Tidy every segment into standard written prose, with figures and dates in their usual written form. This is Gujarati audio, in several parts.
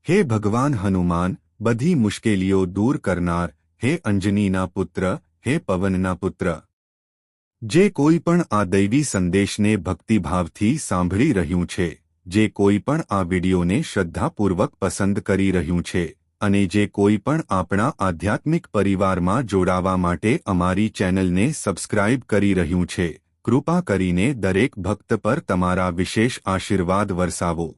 હે ભગવાન હનુમાન, બધી મુશ્કેલીઓ દૂર કરનાર, હે અંજનીના પુત્ર, હે પવનના પુત્ર, જે કોઈ પણ આ દૈવી સંદેશને ભક્તિભાવથી સાંભળી રહ્યું છે, જે કોઈ પણ આ વિડિયોને શ્રદ્ધાપૂર્વક પસંદ કરી રહ્યું છે, અને જે કોઈ પણ આપણા આધ્યાત્મિક પરિવારમાં જોડાવા માટે અમારી ચેનલને સબસ્ક્રાઇબ કરી રહ્યું છે, કૃપા કરીને દરેક ભક્ત પર તમારા વિશેષ આશીર્વાદ વરસાવો.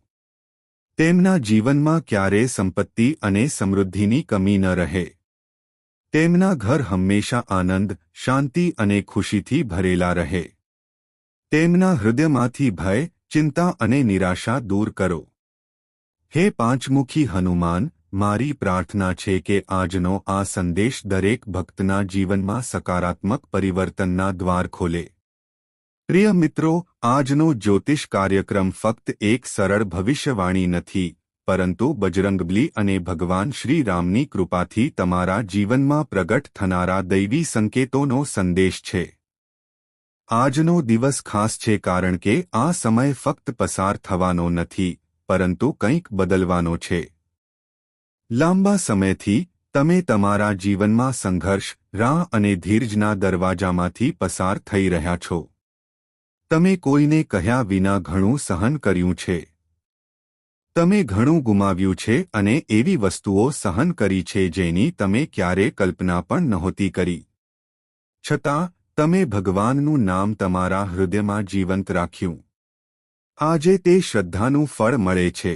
તેમના જીવનમાં ક્યારેય સંપત્તિ અને સમૃદ્ધિની કમી ન રહે. તેમના ઘર હંમેશા આનંદ, શાંતિ અને ખુશીથી ભરેલા રહે. તેમના હૃદયમાંથી ભય, ચિંતા અને નિરાશા દૂર કરો. હે પાંચમુખી હનુમાન, મારી પ્રાર્થના છે કે આજનો આ સંદેશ દરેક ભક્તના જીવનમાં સકારાત્મક પરિવર્તનના દ્વાર ખોલે. પ્રિય મિત્રો, આજનો જ્યોતિષ કાર્યક્રમ ફક્ત એક સરળ ભવિષ્યવાણી નથી, પરંતુ બજરંગબલી અને ભગવાન શ્રી રામની કૃપાથી તમારા જીવનમાં પ્રગટ થનારા દૈવી સંકેતોનો સંદેશ છે. આજનો દિવસ ખાસ છે કારણ કે આ સમય ફક્ત પસાર થવાનો નથી, પરંતુ કંઈક બદલવાનો છે. લાંબા સમયથી તમે તમારા જીવનમાં સંઘર્ષ, રાહ અને ધીરજના દરવાજામાંથી પસાર થઈ રહ્યા છો. તમે કોઈને કહ્યા વિના ઘણું સહન કર્યું છે. તમે ઘણું ગુમાવ્યું છે અને એવી વસ્તુઓ સહન કરી છે જેની તમે ક્યારે કલ્પના પણ નહોતી કરી. છતાં તમે ભગવાનનું નામ તમારા હૃદયમાં જીવંત રાખ્યું. આજે તે શ્રદ્ધાનું ફળ મળે છે.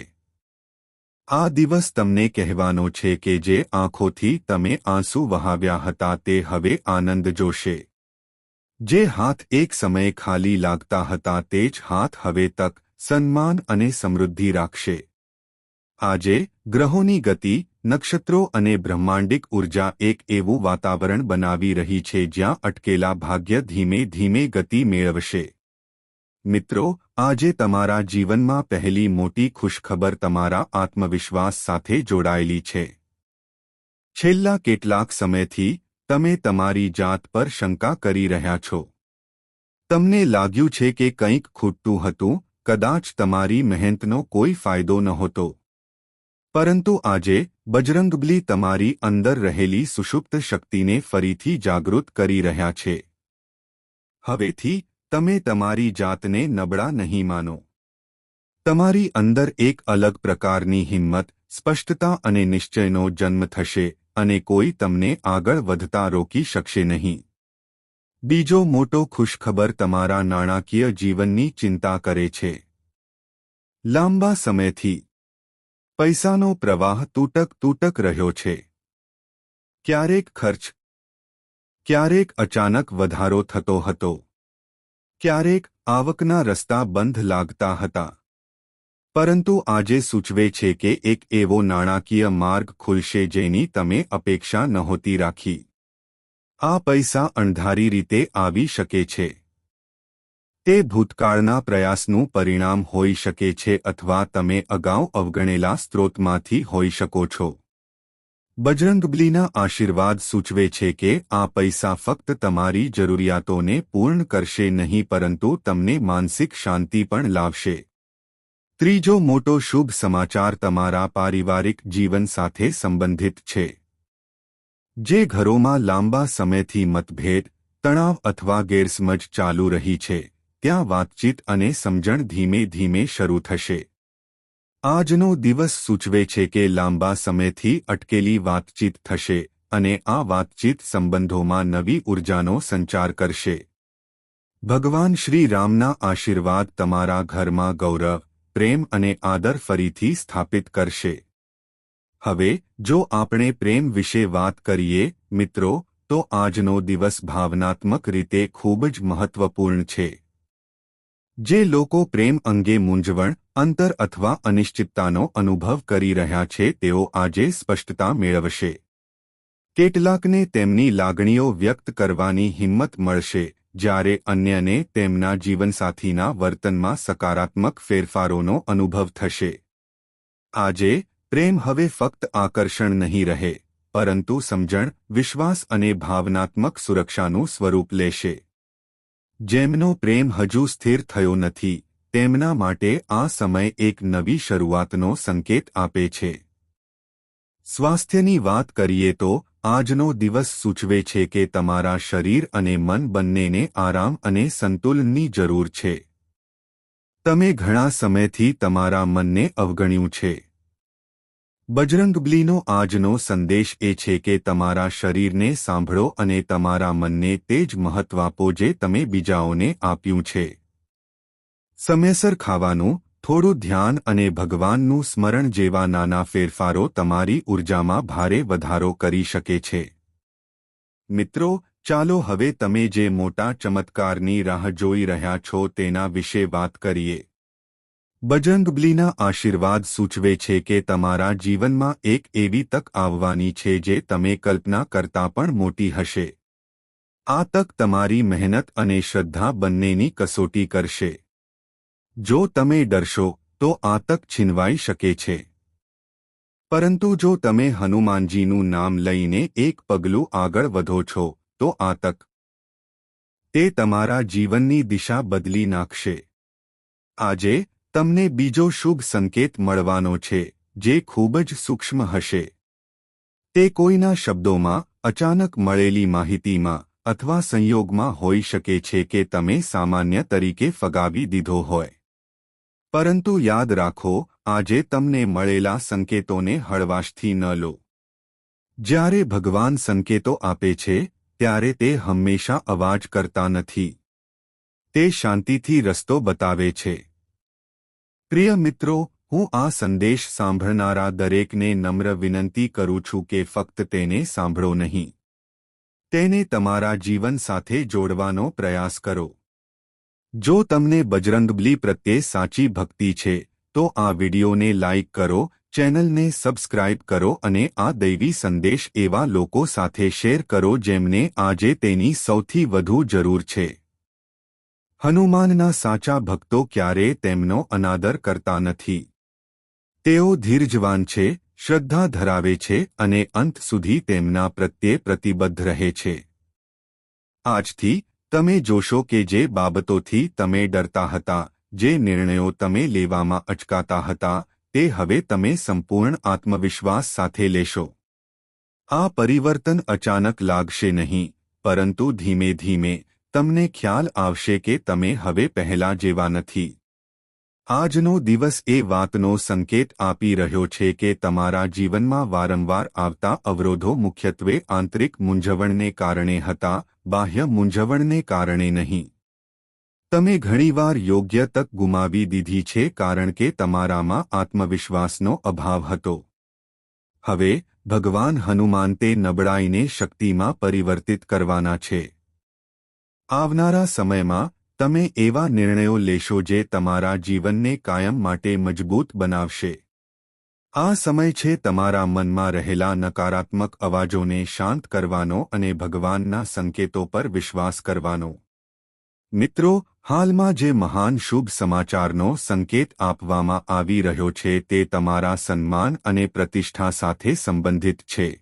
આ દિવસ તમને કહેવાનો છે કે જે આંખોથી તમે આંસુ વહાવ્યા હતા તે હવે આનંદ જોશે. જે હાથ એક સમયે ખાલી લાગતા હતા તે જ હાથ હવે તક, સન્માન અને સમૃદ્ધિ રાખશે. આજે ગ્રહોની ગતિ, નક્ષત્રો અને બ્રહ્માંડિક ઉર્જા એક એવું વાતાવરણ બનાવી રહી છે જ્યાં અટકેલા ભાગ્ય ધીમે ધીમે ગતિ મેળવશે. મિત્રો, આજે તમારા જીવનમાં પહેલી મોટી ખુશખબર તમારા આત્મવિશ્વાસ સાથે જોડાયેલી છે. છેલ્લા કેટલાક સમયથી તમે તમારી જાત પર શંકા કરી રહ્યા છો. તમને લાગ્યું છે કે કંઈક ખૂટતું હતું, કદાચ તમારી મહેનતનો કોઈ ફાયદો નહોતો. પરંતુ આજે બજરંગબલી તમારી અંદર રહેલી સુષુપ્ત શક્તિને ફરીથી જાગૃત કરી રહ્યા છે. હવેથી તમે તમારી જાતને નબળા નહીં માનો. તમારી અંદર એક અલગ પ્રકારની હિંમત, સ્પષ્ટતા અને નિશ્ચયનો જન્મ થશે અને કોઈ તમને આગળ વધતા રોકી શકશે નહીં. બીજો મોટો ખુશખબર તમારા નાણાકીય જીવનની ચિંતા કરે છે. લાંબા સમયથી પૈસાનો પ્રવાહ તૂટક રહ્યો છે. ક્યારેક ખર્ચ, ક્યારેક અચાનક વધારો થતો હતો. ક્યારેક આવકના રસ્તા બંધ લાગતા હતા. પરંતુ આજે સૂચવે છે કે એક એવો નાણાકીય માર્ગ ખુલશે જેની તમે અપેક્ષા નહોતી રાખી. આ પૈસા અણધારી રીતે આવી શકે છે. તે ભૂતકાળના પ્રયાસનું પરિણામ હોઈ શકે છે અથવા તમે અગાઉ અવગણેલા સ્ત્રોતમાંથી હોઈ શકો છો. બજરંગબલીના આશીર્વાદ સૂચવે છે કે આ પૈસા ફક્ત તમારી જરૂરિયાતોને પૂર્ણ કરશે નહીં પરંતુ તમને માનસિક શાંતિ પણ લાવશે. ત્રીજો મોટો શુભ સમાચાર તમારા પારિવારિક જીવન સાથે સંબંધિત છે. જે ઘરોમાં લાંબા સમયથી મતભેદ, તણાવ અથવા ગેરસમજ ચાલુ રહી છે, ત્યાં વાતચીત અને સમજણ ધીમે ધીમે શરૂ થશે. આજનો દિવસ સૂચવે છે કે લાંબા સમયથી અટકેલી વાતચીત થશે અને આ વાતચીત સંબંધોમાં નવી ઉર્જાનો સંચાર કરશે. ભગવાન શ્રી રામના આશીર્વાદ તમારા ઘરમાં ગૌરવ, પ્રેમ અને આદર ફરીથી સ્થાપિત કરશે. હવે જો આપણે પ્રેમ વિશે વાત કરીએ, મિત્રો, તો આજનો દિવસ ભાવનાત્મક રીતે ખૂબ જ મહત્વપૂર્ણ છે. જે લોકો પ્રેમ અંગે મૂંઝવણ, અંતર અથવા અનિશ્ચિતતાનો અનુભવ કરી રહ્યા છે તેઓ આજે સ્પષ્ટતા મેળવશે. કેટલાકને તેમની લાગણીઓ વ્યક્ત કરવાની હિંમત મળશે, જ્યારે અન્યને તેમના જીવનસાથીના વર્તનમાં સકારાત્મક ફેરફારોનો અનુભવ થશે. આજે પ્રેમ હવે ફક્ત આકર્ષણ નહીં રહે, પરંતુ સમજણ, વિશ્વાસ અને ભાવનાત્મક સુરક્ષાનું સ્વરૂપ લેશે. જેમનો પ્રેમ હજુ સ્થિર થયો નથી, તેમના માટે આ સમય એક નવી શરૂઆતનો સંકેત આપે છે. સ્વાસ્થ્યની વાત કરીએ તો આજનો દિવસ સૂચવે છે કે તમારા શરીર અને મન બંનેને આરામ અને સંતુલનની જરૂર છે. તમે ઘણા સમયથી તમારા મનને અવગણ્યું છે. બજરંગબલીનો આજનો સંદેશ એ છે કે તમારા શરીરને સાંભળો અને તમારા મનને તે જ મહત્વ આપો જે તમે બીજાઓને આપ્યું છે. સમયસર ખાવાનું, થોડું ધ્યાન અને ભગવાનનું સ્મરણ જેવા નાના ફેરફારો તમારી ઊર્જામાં ભારે વધારો કરી શકે છે. મિત્રો, ચાલો હવે તમે જે મોટા ચમત્કારની રાહ જોઈ રહ્યા છો તેના વિશે વાત કરીએ. બજરંગબલીના આશીર્વાદ સૂચવે છે કે તમારા જીવનમાં એક એવી તક આવવાની છે જે તમે કલ્પના કરતાં પણ મોટી હશે. આ તક તમારી મહેનત અને શ્રદ્ધા બંનેની કસોટી કરશે. જો તમે ડરશો તો આ તક છીનવાઈ શકે છે. પરંતુ જો તમે હનુમાનજીનું નામ લઈને એક પગલું આગળ વધો છો તો આ તક તે તમારા જીવનની દિશા બદલી નાખશે. આજે તમને બીજો શુભ સંકેત મળવાનો છે જે ખૂબ જ સૂક્ષ્મ હશે. તે કોઈના શબ્દોમાં, અચાનક મળેલી માહિતીમાં અથવા સંયોગમાં હોઈ શકે છે કે તમે સામાન્ય તરીકે ફગાવી દીધો હોય. પરંતુ યાદ રાખો, આજે તમને મળેલા સંકેતોને હળવાશથી ન લો. જ્યારે ભગવાન સંકેતો આપે છે ત્યારે તે હંમેશા અવાજ કરતા નથી. તે શાંતિથી રસ્તો બતાવે છે. પ્રિય મિત્રો, હું આ સંદેશ સાંભળનારા દરેકને નમ્ર વિનંતી કરું છું કે ફક્ત તેને સાંભળો નહીં. તેને તમારા જીવન સાથે જોડવાનો પ્રયાસ કરો. જો તમને બજરંગબલી પ્રત્યે સાચી ભક્તિ છે તો આ વિડિયોને લાઇક કરો, ચેનલને સબસ્ક્રાઇબ કરો અને આ દૈવી સંદેશ એવા લોકો સાથે શેર કરો જેમને આજે તેની સૌથી વધુ જરૂર છે. હનુમાનના સાચા ભક્તો ક્યારેય તેમનો અનાદર કરતા નથી. તેઓ ધીરજવાન છે, શ્રદ્ધા ધરાવે છે અને અંત સુધી તેમના પ્રત્યે પ્રતિબદ્ધ રહે છે. આજથી તમે જોશો કે જે બાબતોથી તમે ડરતા હતા, જે નિર્ણયો તમે લેવામાં અચકાતા હતા, તે હવે તમે સંપૂર્ણ આત્મવિશ્વાસ સાથે લેશો. આ પરિવર્તન અચાનક લાગશે નહીં, પરંતુ ધીમે ધીમે તમને ખ્યાલ આવશે કે તમે હવે પહેલા જેવા નથી. આજનો દિવસ એ વાતનો સંકેત આપી રહ્યો છે કે તમારા જીવનમાં વારંવાર આવતા અવરોધો મુખ્યત્વે આંતરિક મૂંઝવણને કારણે હતા, બાહ્ય મૂંઝવણને કારણે નહીં. તમે ઘણીવાર યોગ્ય તક ગુમાવી દીધી છે કારણ કે તમારામાં આત્મવિશ્વાસનો અભાવ હતો. હવે ભગવાન હનુમાન તે નબળાઈને શક્તિમાં પરિવર્તિત કરવાના છે. આવનારા સમયમાં તમે એવા નિર્ણયો લેશો જે તમારા જીવનને કાયમ માટે મજબૂત બનાવશે. આ સમય છે તમારા મનમાં રહેલા નકારાત્મક અવાજોને શાંત કરવાનો અને ભગવાનના સંકેતો પર વિશ્વાસ કરવાનો. મિત્રો, હાલમાં જે મહાન શુભ સમાચારનો સંકેત આપવામાં આવી રહ્યો છે તે તમારા સન્માન અને પ્રતિષ્ઠા સાથે સંબંધિત છે.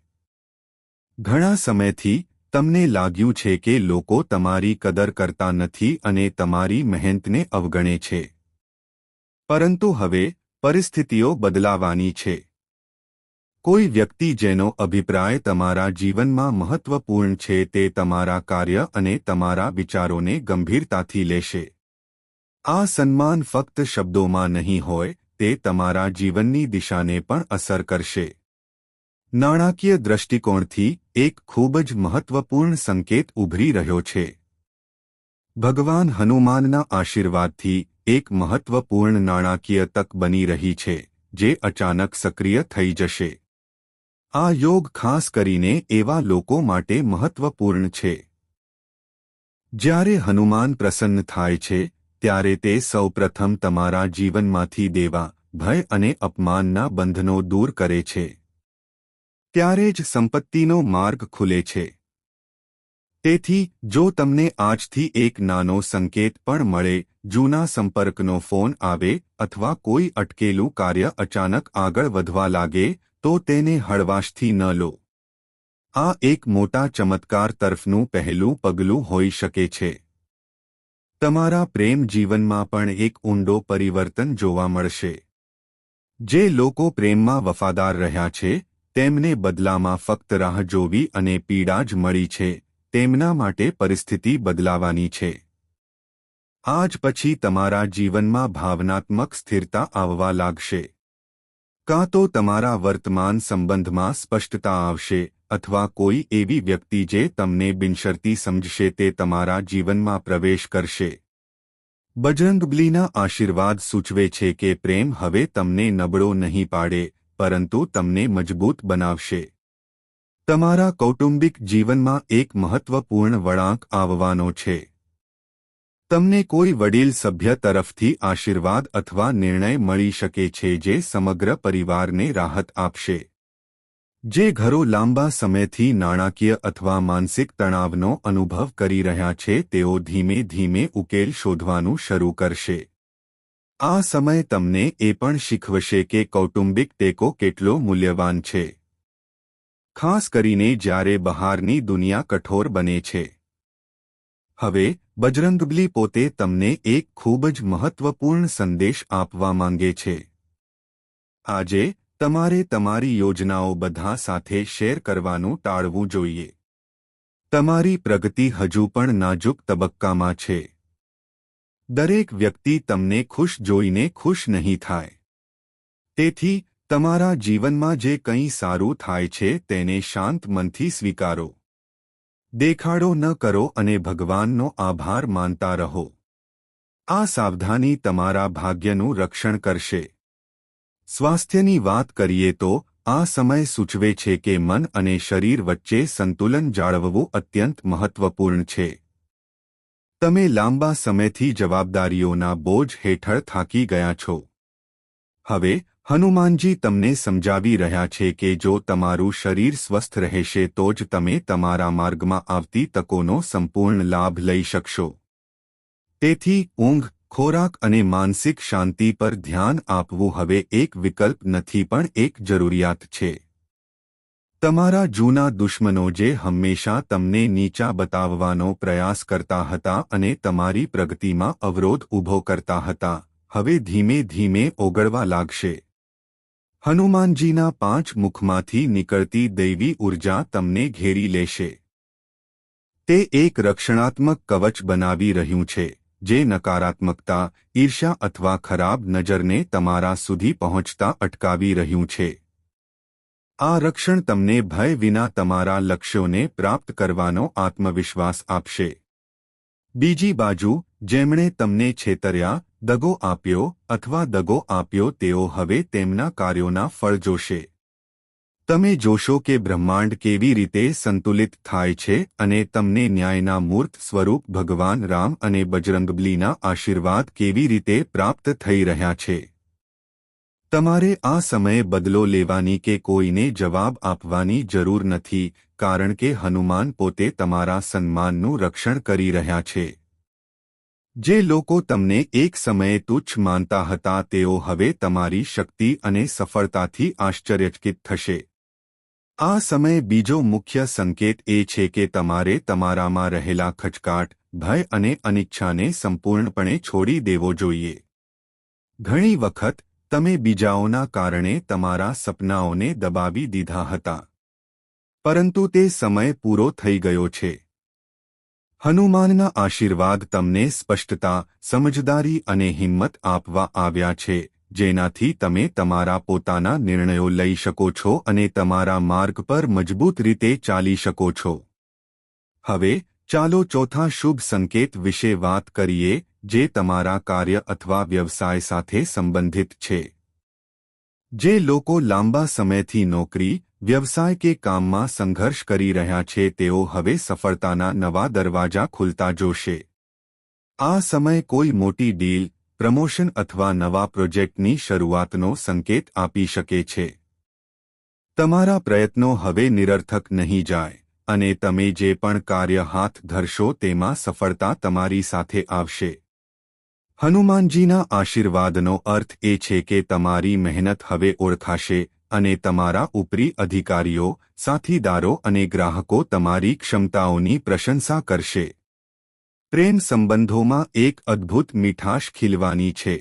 ઘણા સમયથી તમને લાગ્યું છે કે લોકો તમારી કદર કરતા નથી અને તમારી મહેનતને અવગણે છે. પરંતુ હવે પરિસ્થિતિઓ બદલાવાની છે. કોઈ વ્યક્તિ જેનો અભિપ્રાય તમારા જીવનમાં મહત્વપૂર્ણ છે તે તમારા કાર્ય અને તમારા વિચારોને ગંભીરતાથી લેશે. આ સન્માન ફક્ત શબ્દોમાં નહીં હોય, તે તમારા જીવનની દિશાને પણ અસર કરશે. નાણાકીય દૃષ્ટિકોણથી એક ખૂબ જ મહત્વપૂર્ણ સંકેત ઉભરી રહ્યો છે. ભગવાન હનુમાનના આશીર્વાદથી એક મહત્વપૂર્ણ નાણાકીય તક બની રહી છે, જે અચાનક સક્રિય થઈ જશે. આ યોગ ખાસ કરીને એવા લોકો માટે મહત્વપૂર્ણ છે. જ્યારે હનુમાન પ્રસન્ન થાય છે, ત્યારે તે સૌપ્રથમ તમારા જીવનમાંથી દેવા, ભય અને અપમાનના બંધનો દૂર કરે છે. ત્યારે જ સંપત્તિનો માર્ગ ખુલે છે. તેથી જો તમને આજથી એક નાનો સંકેત પણ મળે, જૂના સંપર્કનો ફોન આવે અથવા કોઈ અટકેલું કાર્ય અચાનક આગળ વધવા લાગે, તો તેને હળવાશથી ન લો. આ એક મોટા ચમત્કાર તરફનું પહેલું પગલું હોઈ શકે છે. તમારા પ્રેમ જીવનમાં પણ એક ઊંડો પરિવર્તન જોવા મળશે. જે લોકો પ્રેમમાં વફાદાર રહ્યા છે, તેમને બદલામાં ફક્ત રાહ જોવી અને પીડા જ મળી છે. તેમના માટે પરિસ્થિતિ બદલાવાની છે. આજ પછી તમારા જીવનમાં ભાવનાત્મક સ્થિરતા આવવા લાગશે. કાં તો તમારા વર્તમાન સંબંધમાં સ્પષ્ટતા આવશે અથવા કોઈ એવી વ્યક્તિ જે તમને બિનશરતી સમજશે તે તમારા જીવનમાં પ્રવેશ કરશે. બજરંગબલીના આશીર્વાદ સૂચવે છે કે પ્રેમ હવે તમને નબળો નહીં પાડે પરંતુ તમને મજબૂત બનાવશે. તમારા કૌટુંબિક જીવનમાં એક મહત્વપૂર્ણ વળાંક આવવાનો છે. તમને કોઈ વડીલ સભ્ય તરફથી આશીર્વાદ અથવા નિર્ણય મળી શકે છે જે સમગ્ર પરિવારને રાહત આપશે. જે ઘરો લાંબા સમયથી નાણાકીય અથવા માનસિક તણાવનો અનુભવ કરી રહ્યા છે તેઓ ધીમે ધીમે ઉકેલ શોધવાનું શરૂ કરશે. આ સમય તમને એ પણ શીખવશે કે કૌટુંબિક ટેકો કેટલો મૂલ્યવાન છે. ખાસ કરીને જ્યારે બહારની દુનિયા કઠોર બને છે. હવે બજરંગબલી પોતે તમને એક ખૂબ જ મહત્વપૂર્ણ સંદેશ આપવા માંગે છે. આજે તમારે તમારી યોજનાઓ બધા સાથે શેર કરવાનું ટાળવું જોઈએ. તમારી પ્રગતિ હજુ પણ નાજુક તબક્કામાં છે. દરેક વ્યક્તિ તમને ખુશ જોઈને ખુશ નહીં થાય. તેથી તમારા જીવનમાં જે કંઈ સારું થાય છે તેને શાંત મનથી સ્વીકારો. દેખાડો ન કરો અને ભગવાનનો આભાર માનતા રહો. આ સાવધાની તમારા ભાગ્યનું રક્ષણ કરશે. સ્વાસ્થ્યની વાત કરીએ તો આ સમય સૂચવે છે કે મન અને શરીર વચ્ચે સંતુલન જાળવવું અત્યંત મહત્વપૂર્ણ છે. તમે લાંબા સમયથી જવાબદારીઓના બોજ હેઠળ થાકી ગયા છો. હવે હનુમાનજી તમને સમજાવી રહ્યા છે કે જો તમારું શરીર સ્વસ્થ રહેશે તો જ તમે તમારા માર્ગમાં આવતી તકોનો સંપૂર્ણ લાભ લઈ શકશો. તેથી ઊંઘ, ખોરાક અને માનસિક શાંતિ પર ધ્યાન આપવું હવે એક વિકલ્પ નથી પણ એક જરૂરિયાત છે. તમારા જૂના દુશ્મનો જે હંમેશા તમને નીચા બતાવવાનો પ્રયાસ કરતા હતા અને તમારી પ્રગતિમાં અવરોધ ઊભો કરતા હતા, હવે ધીમે ધીમે ઓગળવા લાગશે. હનુમાનજીના 5 મુખમાંથી નીકળતી દૈવી ઊર્જા તમને ઘેરી લેશે. તે એક રક્ષણાત્મક કવચ બનાવી રહ્યું છે જે નકારાત્મકતા, ઈર્ષ્યા અથવા ખરાબ નજરને તમારા સુધી પહોંચતા અટકાવી રહ્યું છે. આ રક્ષણ તમને ભય વિના તમારા લક્ષ્યોને પ્રાપ્ત કરવાનો આત્મવિશ્વાસ આપશે. બીજી બાજુ, જેમણે તમને છેતર્યા, દગો આપ્યો અથવા દગો આપ્યો તેઓ હવે તેમના કાર્યોના ફળ જોશે. તમે જોશો કે બ્રહ્માંડ કેવી રીતે સંતુલિત થાય છે અને તમને ન્યાયના મૂર્ત સ્વરૂપ ભગવાન રામ અને બજરંગબલીના આશીર્વાદ કેવી રીતે પ્રાપ્ત થઈ રહ્યા છે. તમારે આ સમયે બદલો લેવાની કે કોઈને જવાબ આપવાની જરૂર નથી કારણ કે હનુમાન પોતે તમારા સન્માનનું રક્ષણ કરી રહ્યા છે. જે લોકો તમને એક સમયે તુચ્છ માનતા હતા તેઓ હવે તમારી શક્તિ અને સફળતાથી આશ્ચર્યચકિત થશે. આ સમયે બીજો મુખ્ય સંકેત એ છે કે તમારે તમારામાં રહેલા ખચકાટ, ભય અને અનિચ્છાને સંપૂર્ણપણે છોડી દેવો જોઈએ. ઘણી વખત તમે બીજાઓના કારણે તમારા સપનાઓને દબાવી દીધા હતા. પરંતુ તે સમય પૂરો થઈ ગયો છે. હનુમાનના આશીર્વાદ તમને સ્પષ્ટતા, સમજદારી અને હિંમત આપવા આવ્યા છે જેનાથી તમે તમારા પોતાના નિર્ણયો લઈ શકો છો અને તમારા માર્ગ પર મજબૂત રીતે ચાલી શકો છો. હવે ચાલો ચોથા શુભ સંકેત વિશે વાત કરીએ જે તમારા કાર્ય અથવા વ્યવસાય સાથે સંબંધિત છે. જે લોકો લાંબા સમયથી નોકરી, વ્યવસાય કે કામમાં સંઘર્ષ કરી રહ્યા છે તેઓ હવે સફળતાના નવા દરવાજા ખુલતા જોશે. આ સમય કોઈ મોટી ડીલ, પ્રમોશન અથવા નવા પ્રોજેક્ટની શરૂઆતનો સંકેત આપી શકે છે. તમારા પ્રયત્નો હવે નિરર્થક નહીં જાય અને તમે જે પણ કાર્ય હાથ ધરશો તેમાં સફળતા તમારી સાથે આવશે. હનુમાનજીના આશીર્વાદનો અર્થ એ છે કે તમારી મહેનત હવે ઓળખાશે અને તમારા ઉપરી અધિકારીઓ, સાથીદારો અને ગ્રાહકો તમારી ક્ષમતાઓની પ્રશંસા કરશે. પ્રેમ સંબંધોમાં એક અદ્ભુત મીઠાશ ખીલવાની છે.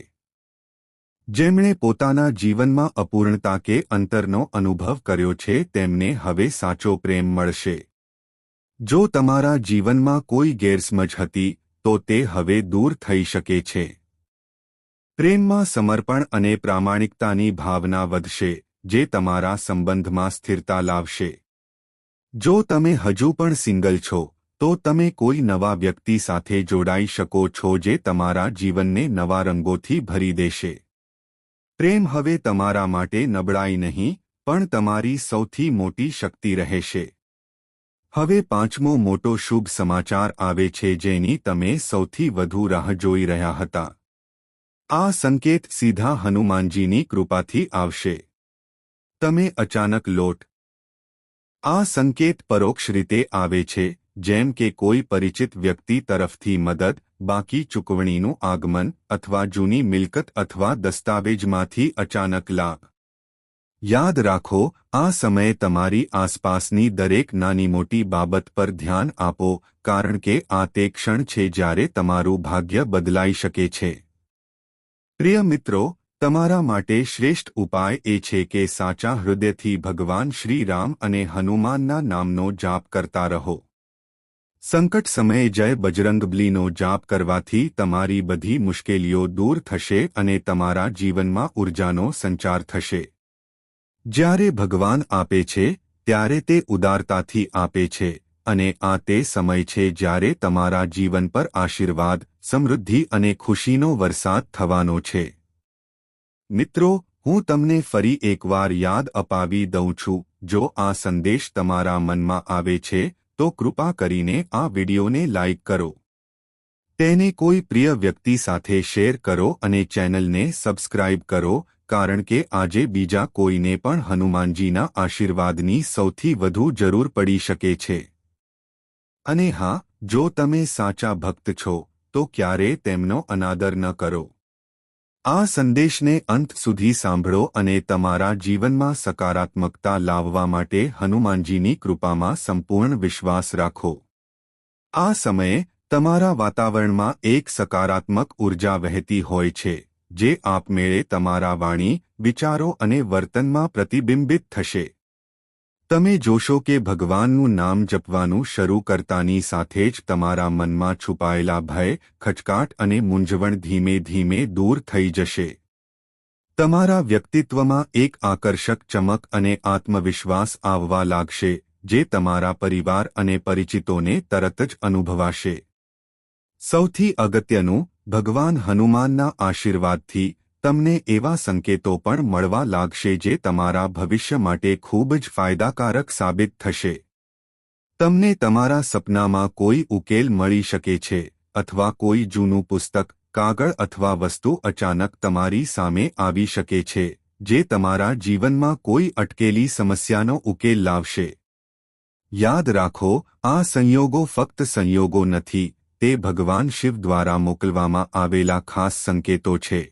જેમણે પોતાના જીવનમાં અપૂર્ણતા કે અંતરનો અનુભવ કર્યો છે તેમને હવે સાચો પ્રેમ મળશે. જો તમારા જીવનમાં કોઈ ગેરસમજ હતી તો તે હવે દૂર થઈ શકે છે. પ્રેમમાં સમર્પણ અને પ્રામાણિકતાની ભાવના વધશે, જે તમારા સંબંધમાં સ્થિરતા લાવશે. જો તમે હજુ પણ સિંગલ છો તો તમે કોઈ નવા વ્યક્તિ સાથે જોડાઈ શકો છો જે તમારા જીવનને નવા રંગોથી ભરી દેશે. પ્રેમ હવે તમારા માટે નબળાઈ નહીં પણ તમારી સૌથી મોટી શક્તિ રહેશે. હવે પાંચમો મોટો શુભ સમાચાર આવે છે જેની તમે સૌથી વધુ રાહ જોઈ રહ્યા હતા. આ સંકેત સીધા હનુમાનજીની કૃપાથી આવશે. તમે અચાનક લોટ. આ સંકેત પરોક્ષ રીતે આવે છે, જેમ કે કોઈ પરિચિત વ્યક્તિ તરફથી મદદ, બાકી ચૂકવણીનું આગમન અથવા જૂની મિલકત અથવા દસ્તાવેજમાંથી અચાનક લાભ. યાદ રાખો, આ સમયે તમારી આસપાસની દરેક નાની મોટી બાબત પર ધ્યાન આપો, કારણ કે આ તે ક્ષણ છે જ્યારે તમારું ભાગ્ય બદલાઈ શકે છે. પ્રિય મિત્રો, તમારા માટે શ્રેષ્ઠ ઉપાય એ છે કે સાચા હૃદયથી ભગવાન શ્રી રામ અને હનુમાનના નામનો જાપ કરતા રહો. સંકટ સમયે જય બજરંગબલીનો જાપ કરવાથી તમારી બધી મુશ્કેલીઓ દૂર થશે અને તમારા જીવનમાં ઊર્જાનો સંચાર થશે. જ્યારે ભગવાન આપે છે ત્યારે તે ઉદારતાથી આપે છે, અને આ તે સમય છે જ્યારે તમારા જીવન પર આશીર્વાદ, સમૃદ્ધિ અને ખુશીનો વરસાદ થવાનો છે. મિત્રો, હું તમને ફરી એકવાર યાદ અપાવી દઉં છું, જો આ સંદેશ તમારા મનમાં આવે છે તો કૃપા કરીને આ વિડિયોને લાઇક કરો. તેને કોઈ પ્રિય વ્યક્તિ સાથે શેર કરો અને ચેનલને સબસ્ક્રાઇબ કરો, કારણ કે આજે બીજા કોઈને પણ હનુમાનજીના આશીર્વાદની સૌથી વધુ જરૂર પડી શકે છે. અને હા, જો તમે સાચા ભક્ત છો તો ક્યારેય તેમનો અનાદર ન કરો. આ સંદેશને અંત સુધી સાંભળો અને તમારા જીવનમાં સકારાત્મકતા લાવવા માટે હનુમાનજીની કૃપામાં સંપૂર્ણ વિશ્વાસ રાખો. આ સમયે તમારા વાતાવરણમાં એક સકારાત્મક ઉર્જા વહેતી હોય છે, જે આપમેળે તમારા વાણી, વિચારો અને વર્તનમાં પ્રતિબિંબિત થશે. તમે જોશો કે ભગવાનનું નામ જપવાનું શરૂ કરતાની સાથે જ તમારા મનમાં છુપાયેલા ભય, ખચકાટ અને મૂંઝવણ ધીમે ધીમે દૂર થઈ જશે. તમારા વ્યક્તિત્વમાં એક આકર્ષક ચમક અને આત્મવિશ્વાસ આવવા લાગશે, જે તમારા પરિવાર અને પરિચિતોને તરત જ અનુભવાશે. સૌથી અગત્યનું, ભગવાન હનુમાનના આશીર્વાદથી તમને એવા સંકેતો પણ મળવા લાગશે જે તમારા ભવિષ્ય માટે ખૂબ જ ફાયદાકારક સાબિત થશે. તમને તમારા સપનામાં કોઈ ઉકેલ મળી શકે છે, અથવા કોઈ જૂનું પુસ્તક, કાગળ અથવા વસ્તુ અચાનક તમારી સામે આવી શકે છે, જે તમારા જીવનમાં કોઈ અટકેલી સમસ્યાનો ઉકેલ લાવશે. યાદ રાખો, આ સંયોગો ફક્ત સંયોગો નથી, તે ભગવાન શિવ દ્વારા મોકલવામાં આવેલા ખાસ સંકેતો છે.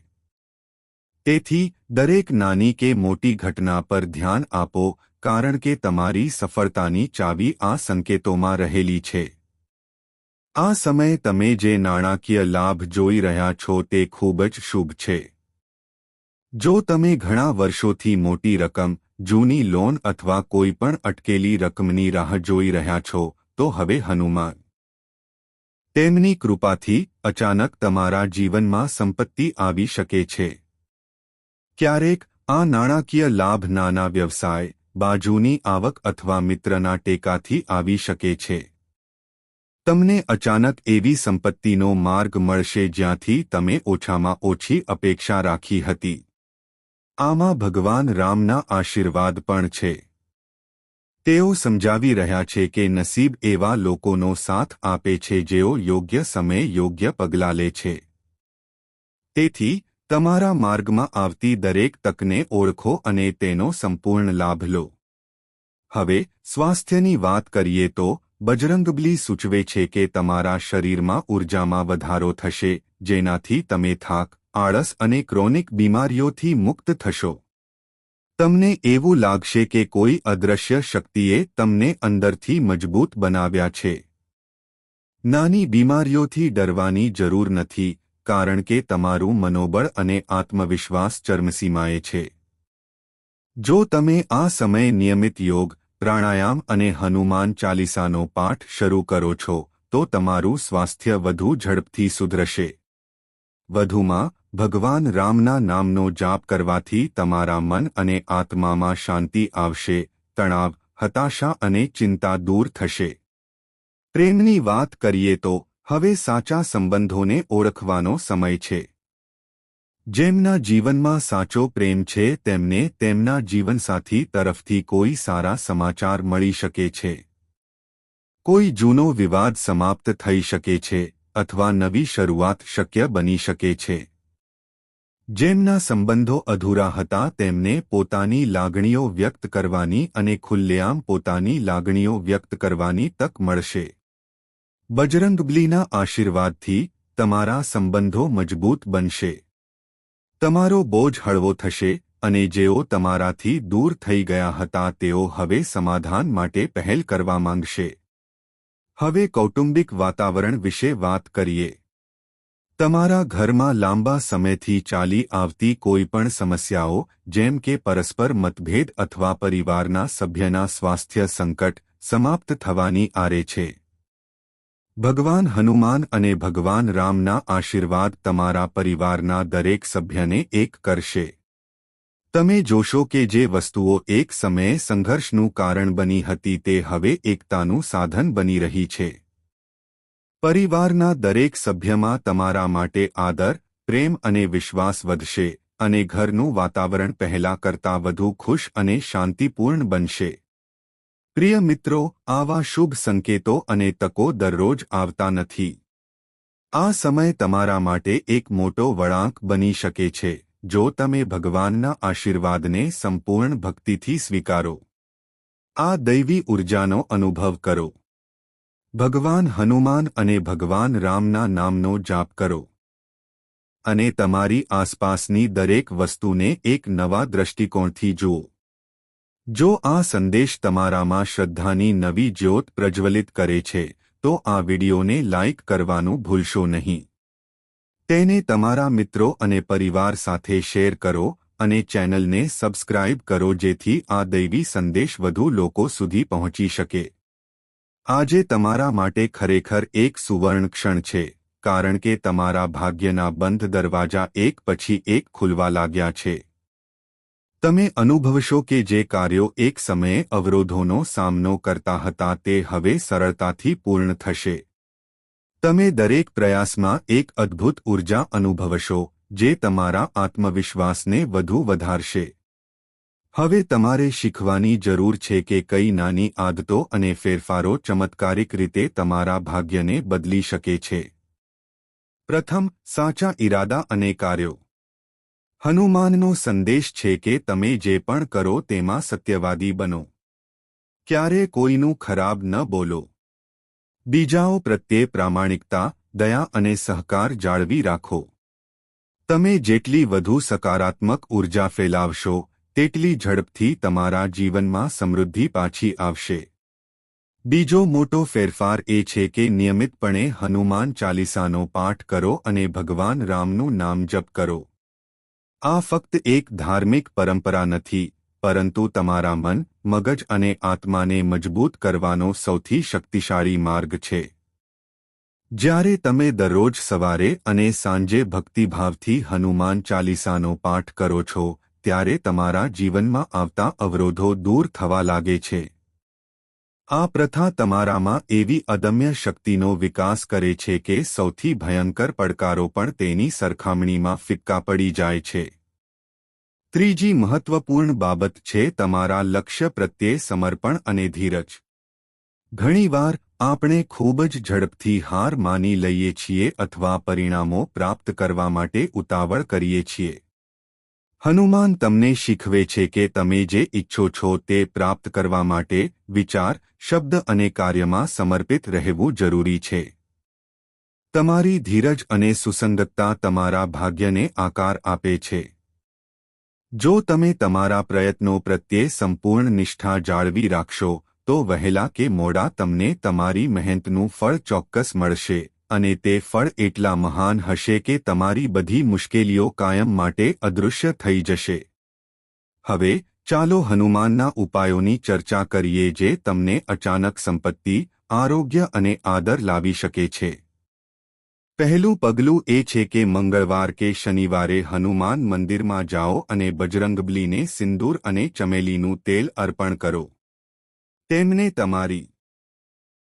તેથી દરેક નાની કે મોટી ઘટના પર ધ્યાન આપો, કારણ કે તમારી સફળતાની ચાવી આ સંકેતોમાં રહેલી છે. આ સમયે તમે જે નાણાકીય લાભ જોઈ રહ્યા છો તે ખૂબ જ શુભ છે. જો તમે ઘણા વર્ષોથી મોટી રકમ, જૂની લોન અથવા કોઈ પણ અટકેલી રકમની રાહ જોઈ રહ્યા છો, તો હવે હનુમાન તેમની કૃપાથી અચાનક તમારા જીવનમાં સંપત્તિ આવી શકે છે. ક્યારેક આ નાણાકીય લાભ નાના વ્યવસાય, બાજુની આવક અથવા મિત્રના ટેકાથી આવી શકે છે. તમને અચાનક એવી સંપત્તિનો માર્ગ મળશે જ્યાંથી તમે ઓછામાં ઓછી અપેક્ષા રાખી હતી. આમાં ભગવાન રામના આશીર્વાદ પણ છે. તેઓ સમજાવી રહ્યા છે કે નસીબ એવા લોકોનો સાથ આપે છે જેઓ યોગ્ય સમયે યોગ્ય પગલાં લે છે. તેથી તમારા માર્ગમાં આવતી દરેક તકને ઓળખો અને તેનો સંપૂર્ણ લાભ લો. હવે સ્વાસ્થ્યની વાત કરીએ તો બજરંગબલી સૂચવે છે કે તમારા શરીરમાં ઊર્જામાં વધારો થશે, જેનાથી તમે થાક, આળસ અને ક્રોનિક બીમારીઓથી મુક્ત થશો. તમને એવું લાગશે કે કોઈ અદૃશ્ય શક્તિએ તમને અંદરથી મજબૂત બનાવ્યા છે. નાની બીમારીઓથી ડરવાની જરૂર નથી, કારણ કે તમારું મનોબળ અને આત્મવિશ્વાસ ચરમસીમાએ છે. જો તમે આ સમયે નિયમિત યોગ, પ્રાણાયામ અને હનુમાન ચાલીસાનો પાઠ શરૂ કરો છો તો તમારું સ્વાસ્થ્ય વધુ ઝડપથી સુધરશે. વધુમાં, ભગવાન રામના નામનો જાપ કરવાથી તમારા મન અને આત્મામાં શાંતિ આવશે, તણાવ, હતાશા અને ચિંતા દૂર થશે. પ્રેમની વાત કરીએ તો હવે સાચા સંબંધોને ઓળખવાનો સમય છે. જેમના જીવનમાં સાચો પ્રેમ છે તેમને તેમના જીવનસાથી તરફથી કોઈ સારા સમાચાર મળી શકે છે. કોઈ જૂનો વિવાદ સમાપ્ત થઈ શકે છે અથવા નવી શરૂઆત શક્ય બની શકે છે. જેમના સંબંધો અધૂરા હતા તેમને પોતાની લાગણીઓ વ્યક્ત કરવાની અને ખુલ્લેઆમ પોતાની લાગણીઓ વ્યક્ત કરવાની તક મળશે. બજરંગબલીના આશીર્વાદથી તમારા સંબંધો મજબૂત બનશે. તમારો બોજ હળવો થશે અને જેઓ તમારાથી દૂર થઈ ગયા હતા તેઓ હવે સમાધાન માટે પહેલ કરવા માંગશે. હવે કૌટુંબિક વાતાવરણ વિશે વાત કરીએ. તમારા ઘરમાં લાંબા સમયથી ચાલી આવતી કોઈપણ સમસ્યાઓ જેમ કે પરસ્પર મતભેદ અથવા પરિવારના સભ્યના સ્વાસ્થ્ય સંકટ સમાપ્ત થવાની આરે છે. ભગવાન હનુમાન અને ભગવાન રામના આશીર્વાદ તમારા પરિવારના દરેક સભ્યને એક કરશે. તમે જોશો કે જે વસ્તુઓ એક સમયે સંઘર્ષનું કારણ બની હતી તે હવે એકતાનું સાધન બની રહી છે. પરિવારના દરેક સભ્યમાં તમારા માટે આદર, પ્રેમ અને વિશ્વાસ વધશે અને ઘરનું વાતાવરણ પહેલા કરતાં વધુ ખુશ અને શાંતિપૂર્ણ બનશે. પ્રિય મિત્રો, આવા શુભ સંકેતો અને તકો દરરોજ આવતા નથી. આ સમય તમારા માટે એક મોટો વળાંક બની શકે છે જો તમે ભગવાનના આશીર્વાદને સંપૂર્ણ ભક્તિથી સ્વીકારો. આ દૈવી ઊર્જાનો અનુભવ કરો. ભગવાન હનુમાન અને ભગવાન રામના નામનો જાપ કરો અને તમારી આસપાસની દરેક વસ્તુને એક નવા દૃષ્ટિકોણથી જુઓ. જો આ સંદેશ તમારામાં શ્રદ્ધાની નવી જ્યોત પ્રજ્વલિત કરે છે તો આ વિડિયોને લાઇક કરવાનું ભૂલશો નહીં. તેને તમારા મિત્રો અને પરિવાર સાથે શેર કરો અને ચેનલને સબસ્ક્રાઇબ કરો જેથી આ દૈવી સંદેશ વધુ લોકો સુધી પહોંચી શકે. આજે તમારા માટે ખરેખર એક સુવર્ણ ક્ષણ છે કારણ કે તમારા ભાગ્યના બંધ દરવાજા એક પછી એક ખુલવા લાગ્યા છે. તમે અનુભવશો કે જે કાર્યો એક સમયે અવરોધોનો સામનો કરતા હતા તે હવે સરળતાથી પૂર્ણ થશે. તમે દરેક પ્રયાસમાં એક અદ્ભુત ઊર્જા અનુભવશો જે તમારા આત્મવિશ્વાસને વધુ વધારશે. હવે તમારે શીખવાની જરૂર છે કે કઈ નાની આદતો અને ફેરફારો ચમત્કારિક રીતે તમારા ભાગ્યને બદલી શકે છે. પ્રથમ, સાચા ઈરાદા અને કાર્યો. હનુમાનનો સંદેશ છે કે તમે જે પણ કરો તેમાં સત્યવાદી બનો. ક્યારે કોઈનું ખરાબ ન બોલો. બીજાઓ પ્રત્યે પ્રામાણિકતા, દયા અને સહકાર જાળવી રાખો. તમે જેટલી વધુ સકારાત્મક ઊર્જા ફેલાવશો તેટલી ઝડપથી તમારા જીવનમાં સમૃદ્ધિ પાછી આવશે. બીજો મોટો ફેરફાર એ છે કે નિયમિતપણે હનુમાન ચાલીસાનો પાઠ કરો અને ભગવાન રામનું નામ જપ કરો. આ ફક્ત એક ધાર્મિક પરંપરા નથી પરંતુ તમારા મન, મગજ અને આત્માને મજબૂત કરવાનો સૌથી શક્તિશાળી માર્ગ છે. જ્યારે તમે દરરોજ સવારે અને સાંજે ભક્તિભાવથી હનુમાન ચાલીસાનો પાઠ કરો છો ત્યારે તમારા જીવનમાં આવતા અવરોધો દૂર થવા લાગે છે. આ પ્રથા તમારામાં એવી અદમ્ય શક્તિનો વિકાસ કરે છે કે સૌથી ભયંકર પડકારો પણ તેની સરખામણીમાં ફિક્કા પડી જાય છે. ત્રીજી મહત્વપૂર્ણ બાબત છે તમારા લક્ષ્ય પ્રત્યે સમર્પણ અને ધીરજ. ઘણીવાર આપણે ખૂબ જ ઝડપથી હાર માની લઈએ છીએ અથવા પરિણામો પ્રાપ્ત કરવા માટે ઉતાવળ કરીએ છીએ. હનુમાન તમને શીખવે છે કે તમે જે ઈચ્છો છો તે પ્રાપ્ત કરવા માટે વિચાર, શબ્દ અને કાર્યમાં સમર્પિત રહેવું જરૂરી છે. તમારી ધીરજ અને સુસંગતતા તમારા ભાગ્યને આકાર આપે છે. જો તમે તમારા પ્રયત્નો પ્રત્યે સંપૂર્ણ નિષ્ઠા જાળવી રાખશો તો વહેલા કે મોડા તમને તમારી મહેનતનું ફળ ચોક્કસ મળશે અને તે ફળ એટલા મહાન હશે કે તમારી બધી મુશ્કેલીઓ કાયમ માટે અદૃશ્ય થઈ જશે. હવે ચાલો હનુમાનના ઉપાયોની ચર્ચા કરીએ જે તમને અચાનક સંપત્તિ, આરોગ્ય અને આદર લાવી શકે છે. પહેલું પગલું એ છે કે મંગળવાર કે શનિવારે હનુમાન મંદિરમાં જાઓ અને બજરંગબલીને સિંદૂર અને ચમેલીનું તેલ અર્પણ કરો. તેમને તમારી